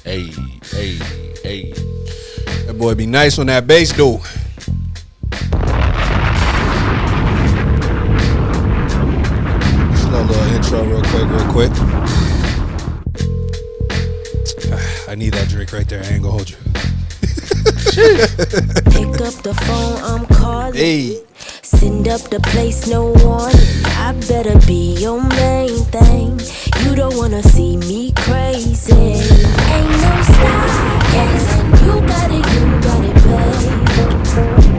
Hey, hey, hey. That boy be nice on that bass, though. Slow little intro real quick. I need that drink right there. I ain't gonna hold you. Pick up the phone, I'm calling. Hey. Send up the place, no warning. I better be your main thing. You don't wanna see me crazy. Ain't no stargazing. You got it,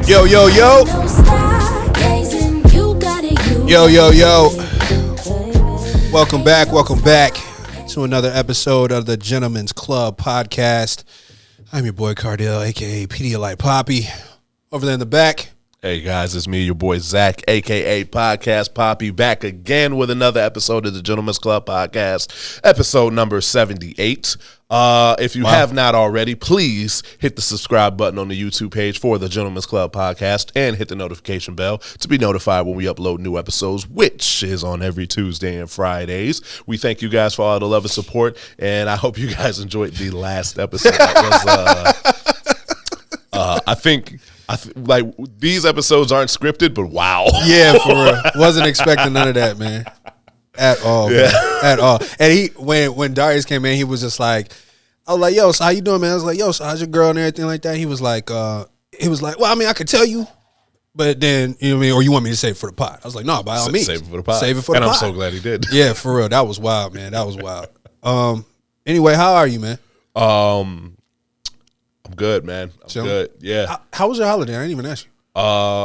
babe. Yo. No stargazing. You got it, Yo. baby. Welcome back to another episode of the Gentleman's Club podcast. I'm your boy Cardell, aka Pedialyte Poppy. Over there in the back. Hey guys, it's me, your boy Zach, aka Podcast Poppy, back again with another episode of the Gentleman's Club podcast, episode number 78. If you have not already, please hit the subscribe button on the YouTube page for the Gentleman's Club podcast and hit the notification bell to be notified when we upload new episodes, which is on every Tuesday and Fridays. We thank you guys for all the love and support, and I hope you guys enjoyed the last episode. That was, I think these episodes aren't scripted, but wow. Yeah, for real. Wasn't expecting none of that, man. At all, Yeah. man. At all. And he when Darius came in, he was just like, I was like, yo, so how you doing, man? I was like, yo, so how's your girl and everything like that? He was like, well, I mean, I could tell you, but then, you know what I mean? Or you want me to save it for the pod? I was like, no, by all means. Save it for the pod. Save it for the pod. And I'm so glad he did. Yeah, for real. That was wild, man. That was wild. Anyway, how are you, man? I'm good, man. I'm Chilling? good. Yeah. How was your holiday? I didn't even ask you.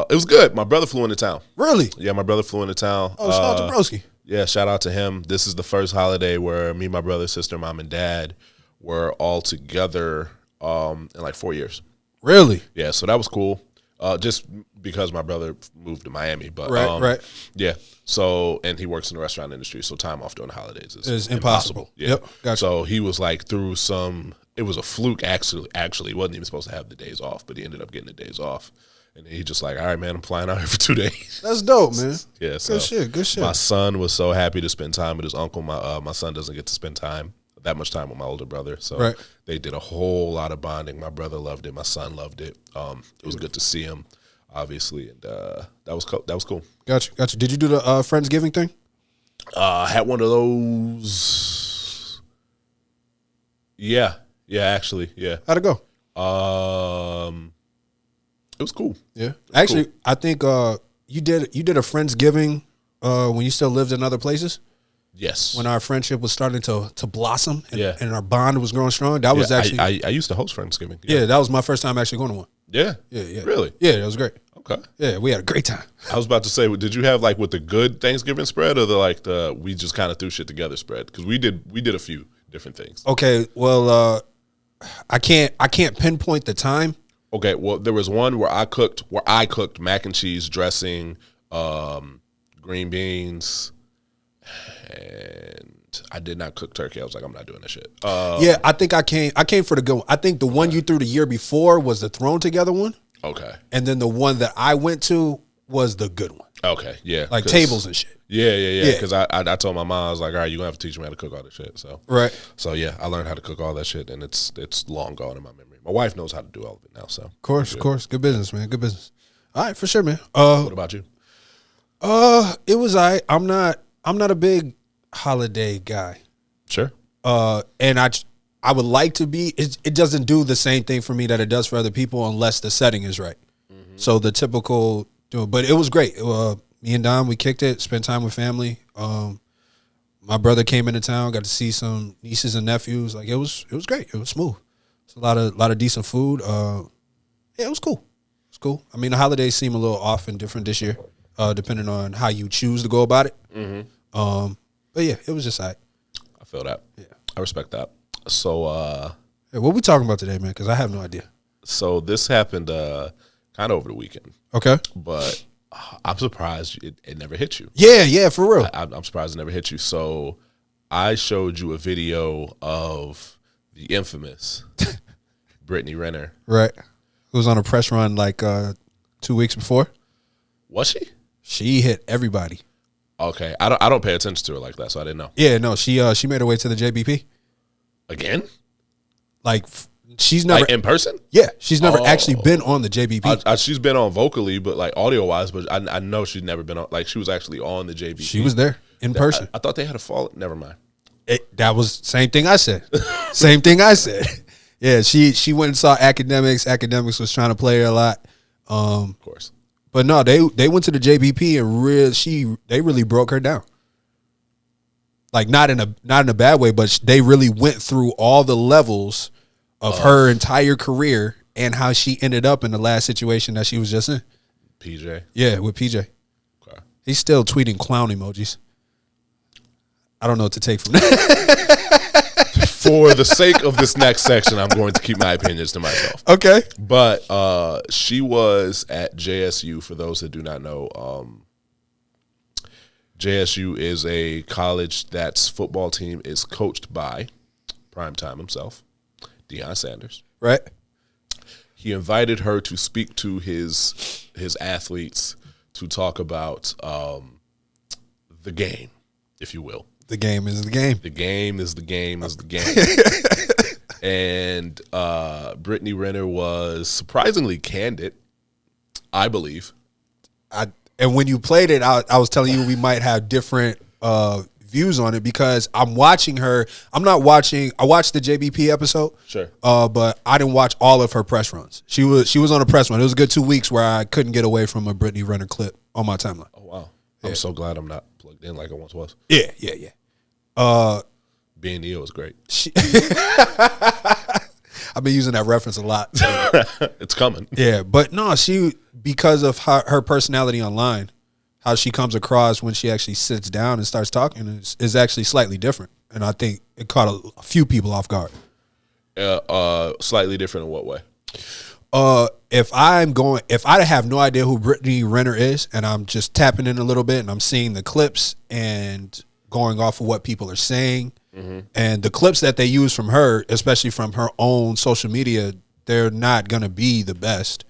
It was good. My brother flew into town. Really? Yeah, my brother flew into town. Oh, shout out to Broski. Yeah, shout out to him. This is the first holiday where me, my brother, sister, mom, and dad were all together in like 4 years. Really? Yeah, so that was cool. Just because my brother moved to Miami, but Right. Yeah. So, and he works in the restaurant industry, so time off during the holidays is impossible. Yeah. Yep, gotcha. So he was like through some. It was a fluke. Actually, he wasn't even supposed to have the days off, but he ended up getting the days off. And he just like, all right, man, I'm flying out here for 2 days. That's dope, man. Yeah, so Good shit. my son was so happy to spend time with his uncle. My son doesn't get to spend that much time with my older brother, so Right. They did a whole lot of bonding. My brother loved it. My son loved it. It was good to see him, obviously, and that was cool. Gotcha. Did you do the Friendsgiving thing? I had one of those. Yeah, actually, yeah. How'd it go? It was cool. Yeah. Actually, cool. I think you did a Friendsgiving when you still lived in other places. Yes. When our friendship was starting to blossom and, Yeah. and our bond was growing strong. That was actually I used to host Friendsgiving. yeah, that was my first time actually going to one. Yeah. Yeah. Really? Yeah, it was great. Okay. Yeah, we had a great time. I was about to say, did you have like with the good Thanksgiving spread or the we just kind of threw shit together spread? Because we did a few different things. Okay, well, I can't pinpoint the time. Okay, well, there was one where I cooked mac and cheese dressing, green beans, and I did not cook turkey. I was like, I'm not doing that shit. Yeah, I think I came for the good one. I think the one you threw the year before was the thrown together one. Okay. And then the one that I went to was the good one. Okay, yeah. Like tables and shit. Yeah. Because I told my mom, I was like, all right, you're going to have to teach me how to cook all this shit. So Right. So, yeah, I learned how to cook all that shit, and it's long gone in my memory. My wife knows how to do all of it now, so. Of course. Good business, man. Good business. All right, for sure, man. What about you? It was I'm not a big holiday guy. Sure. And I would like to be. It doesn't do the same thing for me that it does for other people unless the setting is right. Mm-hmm. So the typical, but it was great. Me and Don, we kicked it, spent time with family. My brother came into town, got to see some nieces and nephews. Like it was great. It was smooth. It's a lot of decent food. Yeah, it was cool. It's cool. I mean, the holidays seem a little off and different this year, depending on how you choose to go about it. Mm-hmm. But yeah, it was just all right. I feel that. Yeah. I respect that. So, Hey, what we talking about today, man? Because I have no idea. so this happened kind of over the weekend, Okay. but I'm surprised it never hit you. Yeah, for real. I'm surprised it never hit you. So I showed you a video of the infamous Brittany Renner. Right. It was on a press run like 2 weeks before. Was she? She hit everybody. Okay, I don't pay attention to her like that, so I didn't know. Yeah, no, she made her way to the JBP. Again? Like she's never Like in person? Yeah, she's never actually been on the JBP. She's been on vocally, but like audio wise, but I know she's never been on. Like she was actually on the JBP. She was there in person. I thought they had a fall. Never mind. That was same thing I said. Same thing I said. Yeah, she went and saw Academics. Academics was trying to play her a lot. Of course. But no, they went to the JBP and they really broke her down. Like not in a bad way, but they really went through all the levels of her entire career and how she ended up in the last situation that she was just in. PJ. Yeah, with PJ. Okay. He's still tweeting clown emojis. I don't know what to take from that. For the sake of this next section, I'm going to keep my opinions to myself. Okay. But she was at JSU. For those that do not know, JSU is a college that's football team is coached by primetime himself, Deion Sanders. Right. He invited her to speak to his athletes to talk about the game, if you will. The game is the game. The game is the game is the game. And Brittany Renner was surprisingly candid, I believe. And when you played it, I was telling you we might have different views on it because I'm watching her. I watched the JBP episode. Sure. But I didn't watch all of her press runs. She was on a press run. It was a good 2 weeks where I couldn't get away from a Brittany Renner clip on my timeline. Oh, wow. I'm so glad I'm not plugged in like I once was. Yeah. Being Neo is great. I've been using that reference a lot. It's coming. Yeah, but no, because of her personality online, how she comes across when she actually sits down and starts talking is actually slightly different. And I think it caught a few people off guard. Slightly different in what way? If I have no idea who Brittany Renner is and I'm just tapping in a little bit and I'm seeing the clips and going off of what people are saying, and the clips that they use from her, especially from her own social media, they're not going to be the best.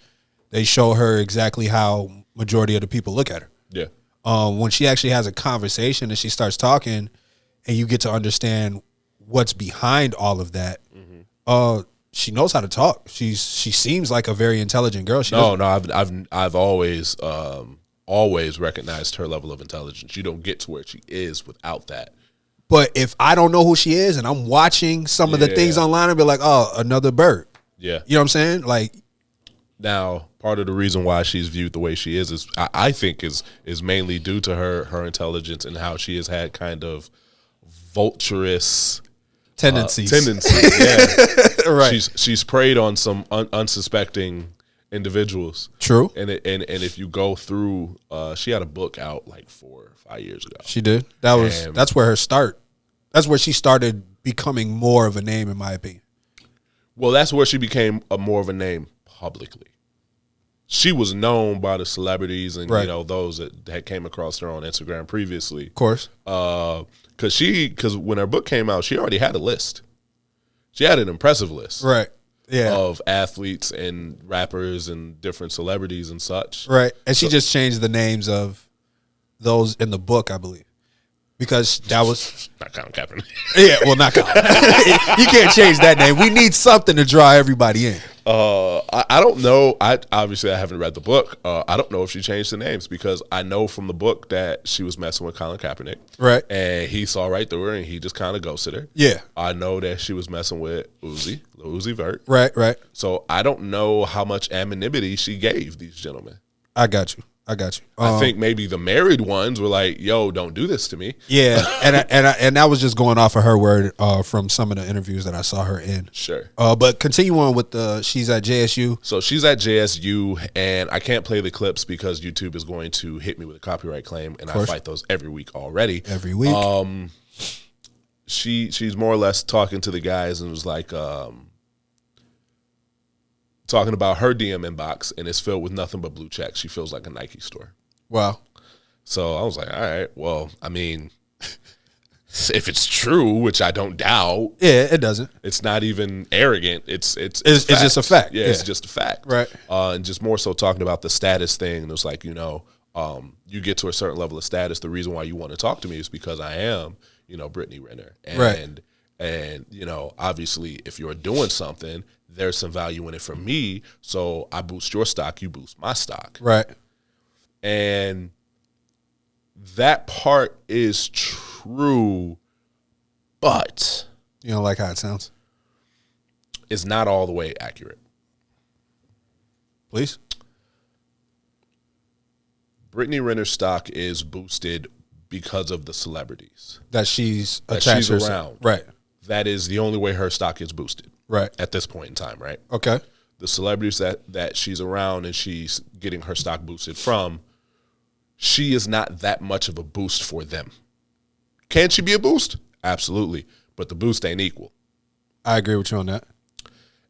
They show her exactly how majority of the people look at her. Yeah. When she actually has a conversation and she starts talking and you get to understand what's behind all of that, she knows how to talk. She seems like a very intelligent girl. I've always recognized her level of intelligence. You don't get to where she is without that. But if I don't know who she is and I'm watching some of the things online, I'll be like, oh, another bird. Yeah. You know what I'm saying? Like, now, part of the reason why she's viewed the way she is I think is mainly due to her intelligence and how she has had kind of vulturous tendencies. Yeah. Right. She's preyed on some unsuspecting individuals. True. And if you go through, she had a book out like 4 or 5 years ago. She did. That's where that's where she started becoming more of a name, in my opinion. Well, that's where she became more of a name publicly. She was known by the celebrities and those that came across her on Instagram previously. Of course. Because when her book came out, she already had a list. She had an impressive list. Right. Yeah. Of athletes and rappers and different celebrities and such. Right. And she just changed the names of those in the book, I believe. Because that was not Colin Kaepernick. Yeah, well, not Colin. You can't change that name. We need something to draw everybody in. I don't know. I haven't read the book. I don't know if she changed the names because I know from the book that she was messing with Colin Kaepernick. Right. And he saw right through her and he just kind of ghosted her. Yeah. I know that she was messing with Lil Uzi Vert. Right. So I don't know how much anonymity she gave these gentlemen. I got you. I think maybe the married ones were like, "Yo, don't do this to me." Yeah, and that was just going off of her word from some of the interviews that I saw her in. Sure. But continue on with she's at JSU. So she's at JSU, and I can't play the clips because YouTube is going to hit me with a copyright claim, and I fight those every week already. Every week. She's more or less talking to the guys and was like, talking about her DM inbox, and it's filled with nothing but blue checks. She feels like a Nike store. Wow. So I was like, all right, well, I mean, if it's true, which I don't doubt. Yeah, it doesn't. It's not even arrogant. It's just a fact. Yeah, it's just a fact. Right. And just more so talking about the status thing. And it was like, you get to a certain level of status. The reason why you want to talk to me is because I am, Brittany Renner. And And, obviously, if you're doing something, there's some value in it for me. So I boost your stock, you boost my stock. Right. And that part is true, but You don't like how it sounds? it's not all the way accurate. Please. Brittany Renner's stock is boosted because of the celebrities That she's that attached she's herself. around. Right. That is the only way her stock is boosted Right. at this point in time, right? Okay. The celebrities that she's around and she's getting her stock boosted from, she is not that much of a boost for them. Can she be a boost? Absolutely. But the boost ain't equal. I agree with you on that.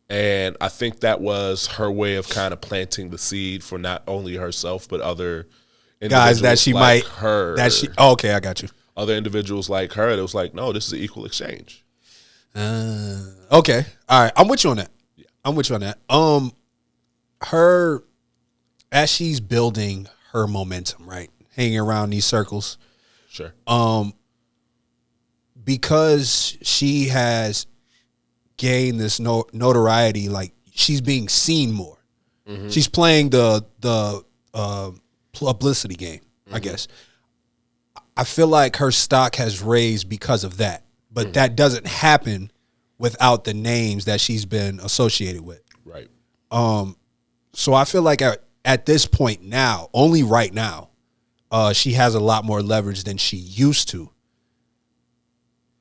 And I think that was her way of kind of planting the seed for not only herself, but other Guys that she like might her. okay, I got you. Other individuals like her, it was like, no, this is an equal exchange. Okay. All right. I'm with you on that. Yeah. I'm with you on that. Her, as she's building her momentum, right? Hanging around these circles, Sure. because she has gained this notoriety, like she's being seen more. Mm-hmm. She's playing the publicity game, I guess. I feel like her stock has raised because of that, but that doesn't happen without the names that she's been associated with. Right. So I feel like at this point now, only right now, she has a lot more leverage than she used to.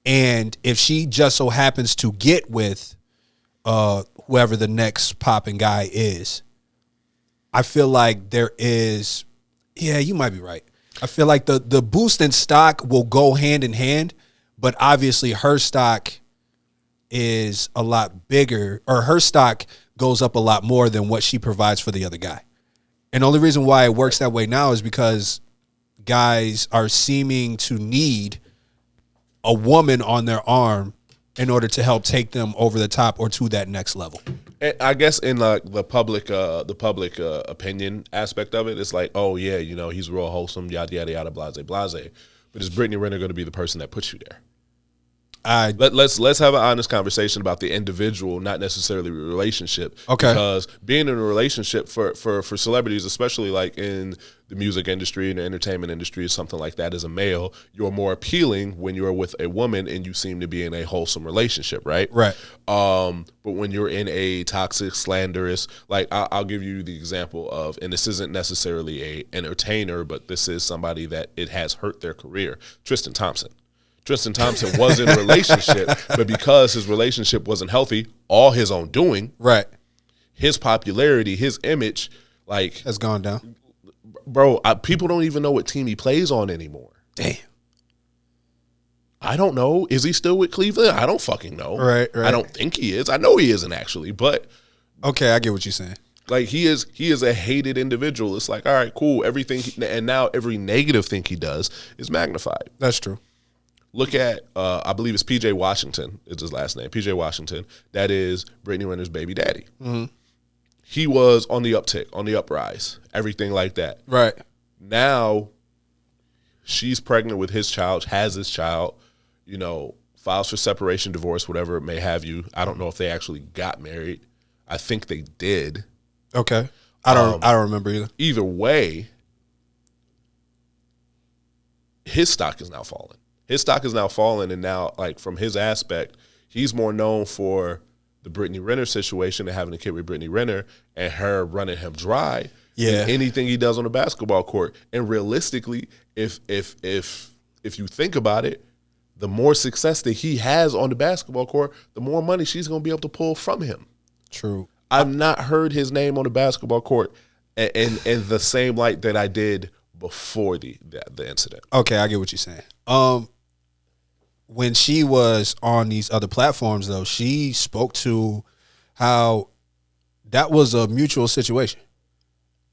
And if she just so happens to get with whoever the next popping guy is, I feel like there is, yeah, you might be right. I feel like the boost in stock will go hand in hand, but obviously her stock is a lot bigger, or her stock goes up a lot more than what she provides for the other guy. And the only reason why it works that way now is because guys are seeming to need a woman on their arm in order to help take them over the top or to that next level. And I guess in the public opinion aspect of it, it's like, oh yeah, he's real wholesome, yada yada yada, blase blase. But is Brittany Renner going to be the person that puts you there? Let's have an honest conversation about the individual, not necessarily the relationship. Okay. Because being in a relationship for celebrities, especially like in the music industry and the entertainment industry, or something like that, as a male, you're more appealing when you're with a woman and you seem to be in a wholesome relationship, right? Right. But when you're in a toxic, slanderous, like I'll give you the example of, and this isn't necessarily a entertainer, but this is somebody that it has hurt their career, Tristan Thompson. Tristan Thompson was in a relationship, but because his relationship wasn't healthy, all his own doing, Right. his popularity, his image, like, Has gone down. bro, people don't even know what team he plays on anymore. Damn. I don't know. Is he still with Cleveland? I don't fucking know. Right. I don't think he is. I know he isn't actually, but Okay, I get what you're saying. like he is a hated individual. It's like, all right, cool. And now every negative thing he does is magnified. That's true. Look at, I believe it's PJ Washington is his last name. PJ Washington. That is Brittany Renner's baby daddy. Mm-hmm. He was on the uptick, on the uprise, everything like that. Right. Now, she's pregnant with his child, has his child, files for separation, divorce, whatever it may have you. I don't know if they actually got married. I think they did. Okay. I don't remember either. Either way, his stock is now falling. His stock is now falling, and now, like, from his aspect, he's more known for the Brittany Renner situation and having a kid with Brittany Renner and her running him dry. Yeah. Than anything he does on the basketball court. And realistically, if you think about it, the more success that he has on the basketball court, the more money she's going to be able to pull from him. True. I've not heard his name on the basketball court in the same light that I did before the incident. Okay, I get what you're saying. When she was on these other platforms, though, she spoke to how that was a mutual situation.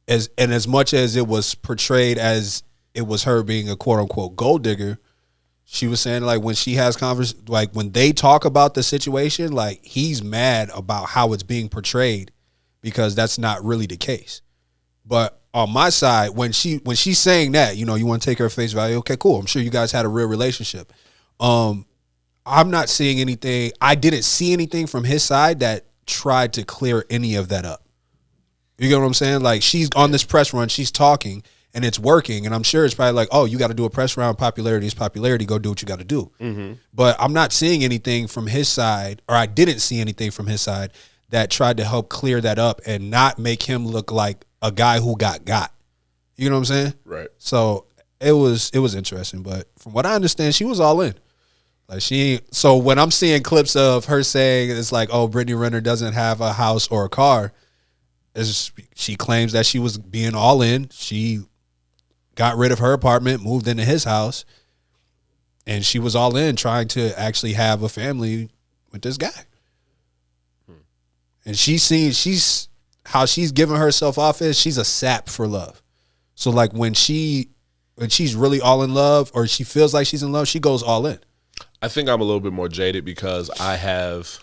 As much as it was portrayed as it was her being a quote unquote gold digger, she was saying, like, when she has like when they talk about the situation, like, he's mad about how it's being portrayed because that's not really the case. But on my side, when she's saying that, you want to take her at face value, okay, cool. I'm sure you guys had a real relationship. I'm I'm not seeing anything. I didn't see anything from his side that tried to clear any of that up. You get what I'm saying? Like, she's on this press run, she's talking, and it's working. And I'm sure it's probably like, oh, you got to do a press round. Popularity is popularity. Go do what you got to do. Mm-hmm. But I'm not seeing anything from his side, or I didn't see anything from his side that tried to help clear that up and not make him look like a guy who got. You know what I'm saying? Right. So it was interesting. But from what I understand, she was all in. Like, so when I'm seeing clips of her saying it's like, oh, Brittany Renner doesn't have a house or a car, she claims that she was being all in. She got rid of her apartment, moved into his house, and she was all in trying to actually have a family with this guy. And how she's giving herself off is she's a sap for love. So like when she's really all in love, or she feels like she's in love, she goes all in. I think I'm a little bit more jaded because I have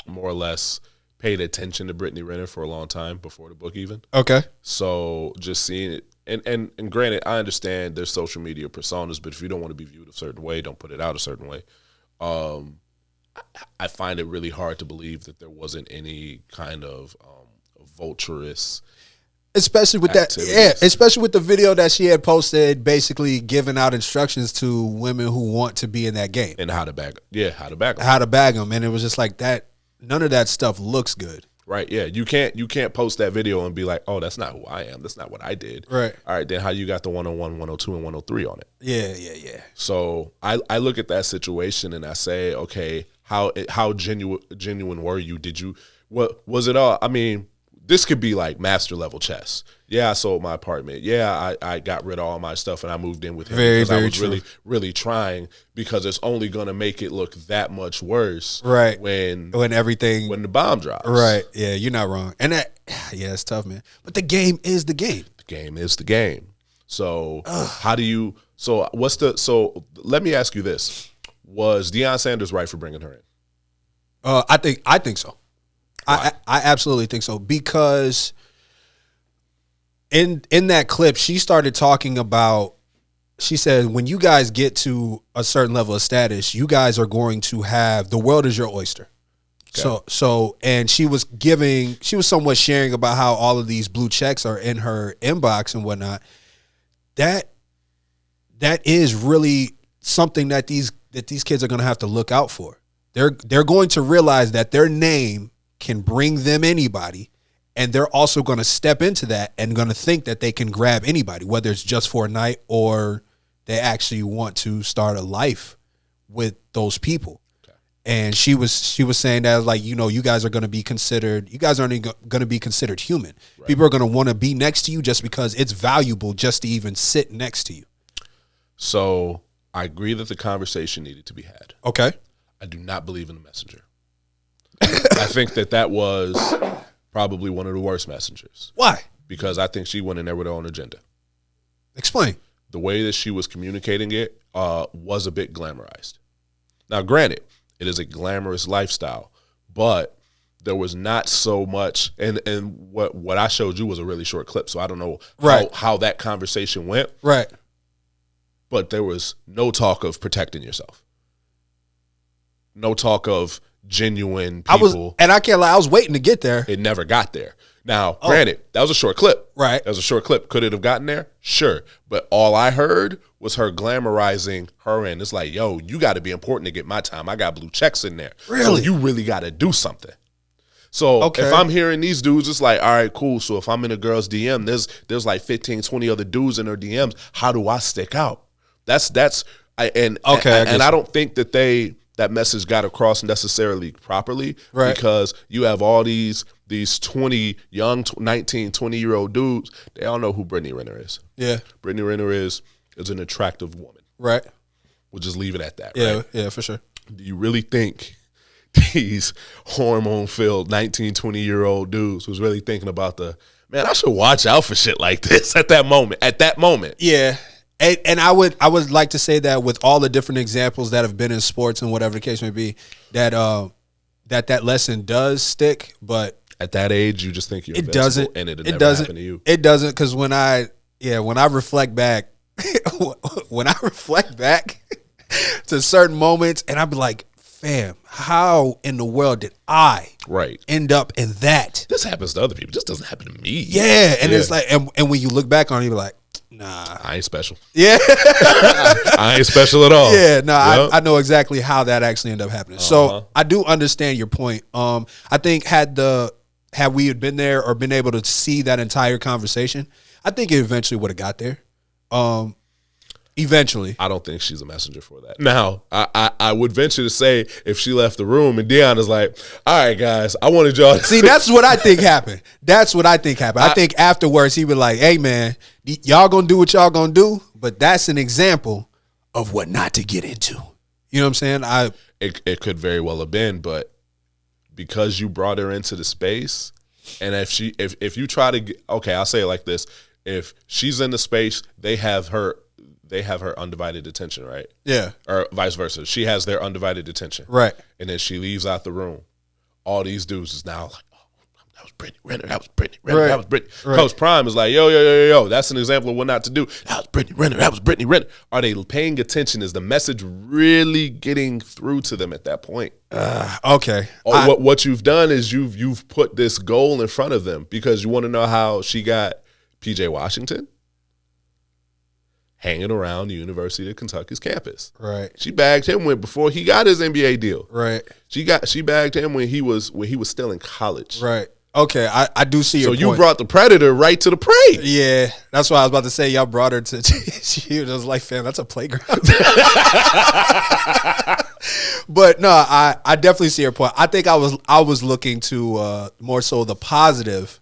more or less paid attention to Brittany Renner for a long time before the book even. Okay. So just seeing it, and granted, I understand there's social media personas, but if you don't want to be viewed a certain way, don't put it out a certain way. I find it really hard to believe that there wasn't any kind of vulturous, especially with activities. that, yeah, especially with the video that she had posted, basically giving out instructions to women who want to be in that game and how to bag them, and it was just like that. None of that stuff looks good. Right, yeah. You can't post that video and be like, oh, that's not who I am. That's not what I did. Right. All right, then how you got the 101, 102, and 103 on it? Yeah. So I look at that situation and I say, okay, how genuine were you? What was it all? I mean, this could be like master level chess. Yeah, I sold my apartment. Yeah, I got rid of all my stuff and I moved in with him because I was really, really trying, because it's only gonna make it look that much worse. Right. When the bomb drops. Right. Yeah, you're not wrong. And that, yeah, it's tough, man. But the game is the game. The game is the game. So let me ask you this. Was Deion Sanders right for bringing her in? I think so. I absolutely think so, because in that clip she started talking about, she said, when you guys get to a certain level of status, you guys are going to have, the world is your oyster. Okay. So and she was somewhat sharing about how all of these blue checks are in her inbox and whatnot. That is really something that these kids are going to have to look out for. They're going to realize that their name can bring them anybody, and they're also going to step into that and going to think that they can grab anybody, whether it's just for a night or they actually want to start a life with those people. Okay. And she was saying that, like, you guys are going to be considered, you guys aren't going to be considered human. Right. People are going to want to be next to you just because it's valuable just to even sit next to you. So I agree that the conversation needed to be had. Okay. I do not believe in the messenger. I think that was probably one of the worst messengers. Why? Because I think she went in there with her own agenda. Explain. The way that she was communicating it was a bit glamorized. Now, granted, it is a glamorous lifestyle, but there was not so much, and what I showed you was a really short clip, so I don't know how that conversation went. Right. But there was no talk of protecting yourself. No talk of genuine people. I can't lie, I was waiting to get there. It never got there. Now, granted, that was a short clip. Right. That was a short clip. Could it have gotten there? Sure. But all I heard was her glamorizing her end. It's like, yo, you got to be important to get my time. I got blue checks in there. Really? So you really got to do something. So if I'm hearing these dudes, it's like, all right, cool. So if I'm in a girl's DM, there's like 15, 20 other dudes in her DMs. How do I stick out? I don't think that message got across necessarily properly, right? Because you have all these 20 young 19, 20-year-old dudes. They all know who Brittany Renner is. Yeah. Brittany Renner is an attractive woman. Right. We'll just leave it at that, yeah, right? Yeah, for sure. Do you really think these hormone-filled 19, 20-year-old dudes was really thinking about man, I should watch out for shit like this at that moment? Yeah. And I would like to say that with all the different examples that have been in sports and whatever the case may be, that lesson does stick, but at that age, you just think you're invincible, and it never happen to you. It doesn't, because when I reflect back, to certain moments, and I'd be like, fam, how in the world did I Right. end up in that? This happens to other people. This doesn't happen to me. Yeah, and it's like, and when you look back on it, you're like, nah. I ain't special. Yeah. I ain't special at all. Yeah, no, Yep. I know exactly how that actually ended up happening. So I do understand your point. I think had we had been there or been able to see that entire conversation, I think it eventually would have got there. Eventually. I don't think she's a messenger for that. Now, I would venture to say if she left the room and Deion is like, all right, guys, I wanted y'all to See, that's what I think happened. That's what I think happened. I think afterwards he was like, hey, man, y'all going to do what y'all going to do, but that's an example of what not to get into. You know what I'm saying? It could very well have been, but because you brought her into the space, and if you try to get, okay, I'll say it like this. If she's in the space, they have her undivided attention, right? Yeah. Or vice versa. She has their undivided attention. Right. And then she leaves out the room. All these dudes is now like, oh, that was Brittany Renner. That was Brittany Renner. Right. That was Brittany. Right. Coach Prime is like, yo. That's an example of what not to do. That was Brittany Renner. That was Brittany Renner. Are they paying attention? Is the message really getting through to them at that point? Okay. What you've done is you've put this goal in front of them because you want to know how she got PJ Washington hanging around the University of Kentucky's campus. Right. She bagged him before he got his NBA deal. Right. She bagged him when he was still in college. Right. Okay. I do see your point. So you brought the predator right to the prey. Yeah. That's what I was about to say. Y'all brought her to she was like, fam, that's a playground. But no, I definitely see your point. I think I was looking to more so the positive,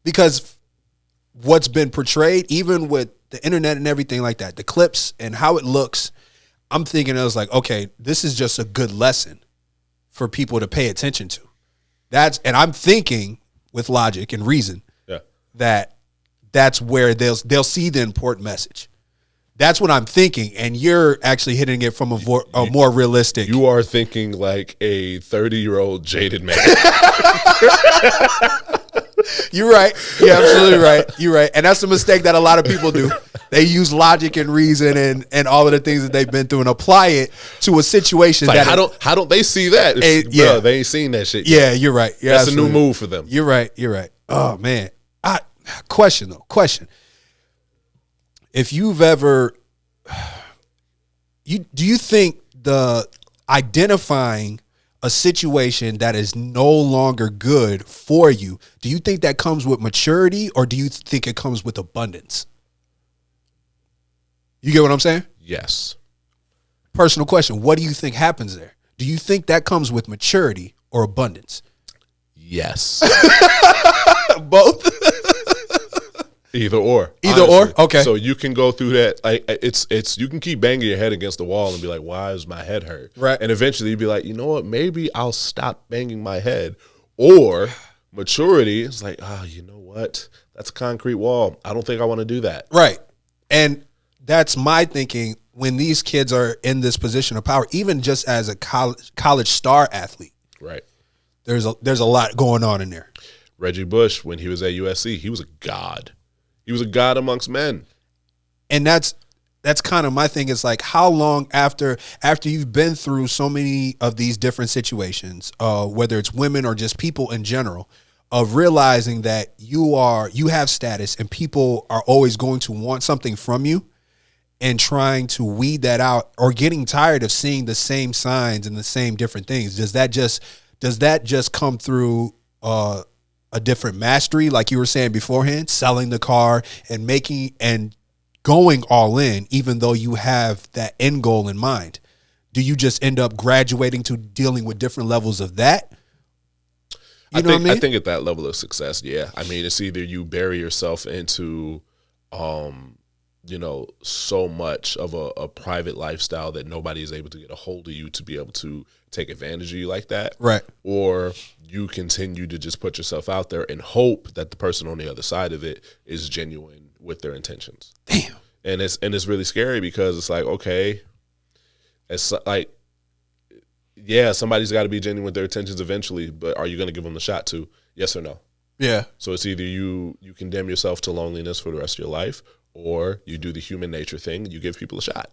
because what's been portrayed, even with the internet and everything like that, the clips and how it looks, I'm thinking it was like, okay, this is just a good lesson for people to pay attention to. And I'm thinking with logic and reason that's where they'll see the important message. That's what I'm thinking, and you're actually hitting it from a more realistic. You are thinking like a 30-year-old jaded man. You're right. You're absolutely right. You're right. And that's a mistake that a lot of people do. They use logic and reason and all of the things that they've been through and apply it to a situation. Like, that how don't they see that? Yeah. Bro, they ain't seen that shit Yeah, yet. you're right. That's a new move for them. You're right. You're right. Oh, man. Question. If you've ever, do you think the identifying a situation that is no longer good for you, do you think that comes with maturity, or do you think it comes with abundance? You get what I'm saying? Yes. Personal question. What do you think happens there? Do you think that comes with maturity or abundance? Yes. Both? Either or. Either honestly. or? Okay. So you can go through that. Like it's you can keep banging your head against the wall and be like, why is my head hurt? Right. And eventually you'd be like, you know what? Maybe I'll stop banging my head. Or maturity is like, you know what? That's a concrete wall. I don't think I want to do that. Right. And that's my thinking when these kids are in this position of power, even just as a college star athlete. Right. There's a lot going on in there. Reggie Bush, when he was at USC, he was a god. He was a god amongst men. And that's kind of my thing. It's like, how long after you've been through so many of these different situations, whether it's women or just people in general, of realizing that you have status and people are always going to want something from you, and trying to weed that out, or getting tired of seeing the same signs and the same different things. Does that just come through a different mastery, like you were saying beforehand, selling the car and making and going all in, even though you have that end goal in mind? Do you just end up graduating to dealing with different levels of that? I think at that level of success, yeah. I mean, it's either you bury yourself into, so much of a private lifestyle that nobody is able to get a hold of you to be able to take advantage of you like that. Right. Or you continue to just put yourself out there and hope that the person on the other side of it is genuine with their intentions. Damn. And it's really scary because it's like, okay, it's like, yeah, somebody's got to be genuine with their intentions eventually, but are you going to give them the shot to? Yes or no? Yeah. So it's either you condemn yourself to loneliness for the rest of your life, or you do the human nature thing, you give people a shot.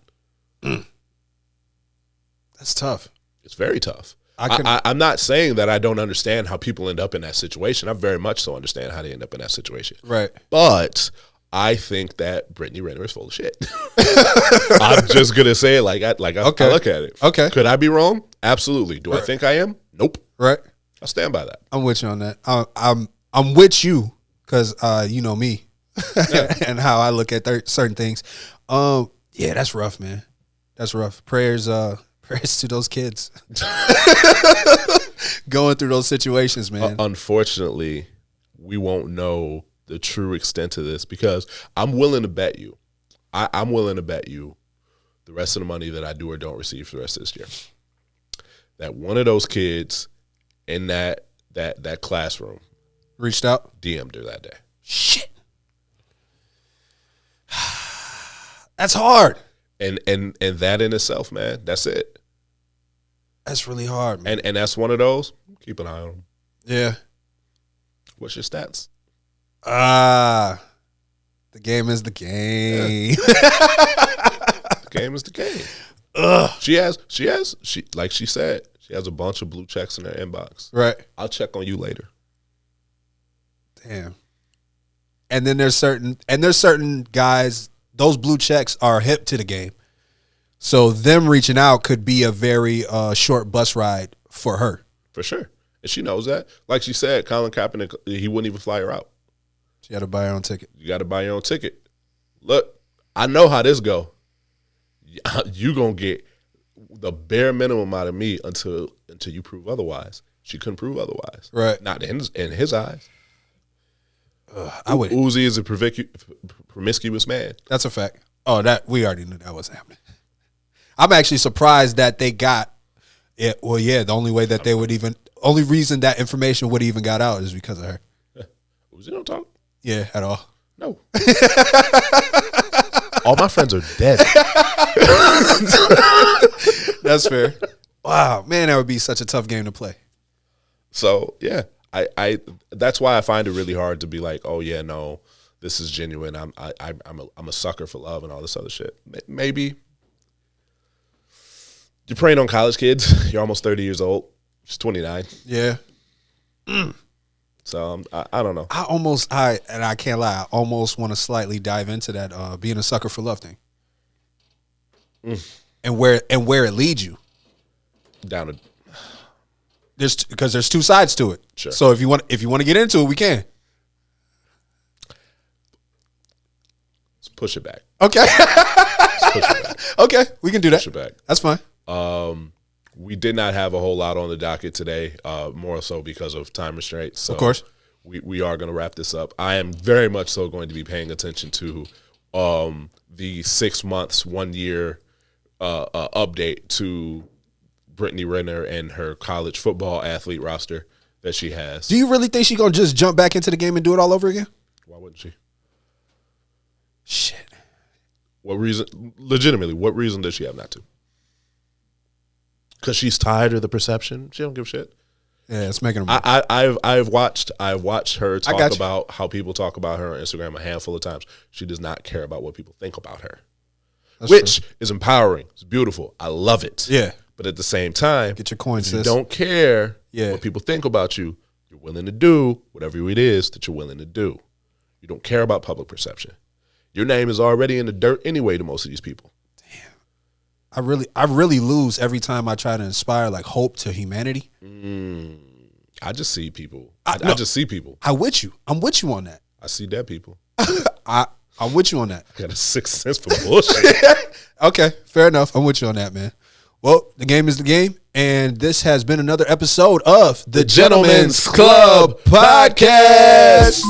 That's tough. It's very tough. I I'm not saying that I don't understand how people end up in that situation. I very much so understand how they end up in that situation. Right. But I think that Brittany Renner is full of shit. I'm just gonna say it like I look at it. Okay. Could I be wrong? Absolutely. Do I think I am? Nope. Right. I stand by that. I'm with you on that. I'm with you because you know me and how I look at certain things. Yeah, that's rough, man. That's rough. Prayers to those kids going through those situations, man. Unfortunately, we won't know the true extent of this because I'm willing to bet you. I'm willing to bet you the rest of the money that I do or don't receive for the rest of this year. That one of those kids in that classroom Reached out, DM'd her that day. Shit. That's hard. And that in itself, man, that's it. That's really hard, man. And that's one of those. Keep an eye on them. Yeah. What's your stats? The game is the game. The game is the game. Ugh. She like she said, she has a bunch of blue checks in her inbox. Right. I'll check on you later. Damn. And then there's certain guys, those blue checks are hip to the game. So them reaching out could be a very short bus ride for her. For sure. And she knows that. Like she said, Colin Kaepernick, he wouldn't even fly her out. She had to buy her own ticket. You got to buy your own ticket. Look, I know how this go. You going to get the bare minimum out of me until you prove otherwise. She couldn't prove otherwise. Right. Not in his eyes. I would. Uzi is a promiscuous man. That's a fact. Oh, that we already knew that was happening. I'm actually surprised that they got it. Well, yeah, the only reason that information would even got out is because of her. Uzi don't talk. Yeah, at all. No. All my friends are dead. That's fair. Wow, man, that would be such a tough game to play. So yeah, I that's why I find it really hard to be like, oh yeah, no, this is genuine. I'm a sucker for love and all this other shit. Maybe you're preying on college kids. You're almost 30 years old. She's 29. Yeah. So I don't know. I can't lie, I almost want to slightly dive into that being a sucker for love thing. And where it leads you. Down to Because there's two sides to it. Sure. So if you want to get into it, we can. let's push it back. Okay. Let's push it back. Okay, we can do that. Push it back. That's fine. We did not have a whole lot on the docket today, more so because of time restraints. So of course. We are going to wrap this up. I am very much so going to be paying attention to the 6 months, 1 year update to Brittany Renner and her college football athlete roster that she has. Do you really think she's going to just jump back into the game and do it all over again? Why wouldn't she? Shit. What reason? Legitimately, what reason does she have not to? Because she's tired of the perception. She don't give a shit. Yeah, it's making her. I've watched her talk got you. about how people talk about her on Instagram a handful of times. She does not care about what people think about her, which is empowering. It's beautiful. I love it. Yeah. But at the same time, Get your coin, if you sis. don't care Yeah. what people think about you, you're willing to do whatever it is that you're willing to do. You don't care about public perception. Your name is already in the dirt anyway to most of these people. I really lose every time I try to inspire like hope to humanity. I just see people. I just see people. I'm with you on that. I see dead people. I'm with you on that. I got a sixth sense for bullshit. Okay, fair enough. I'm with you on that, man. Well, the game is the game, and this has been another episode of the Gentlemen's Club Podcast.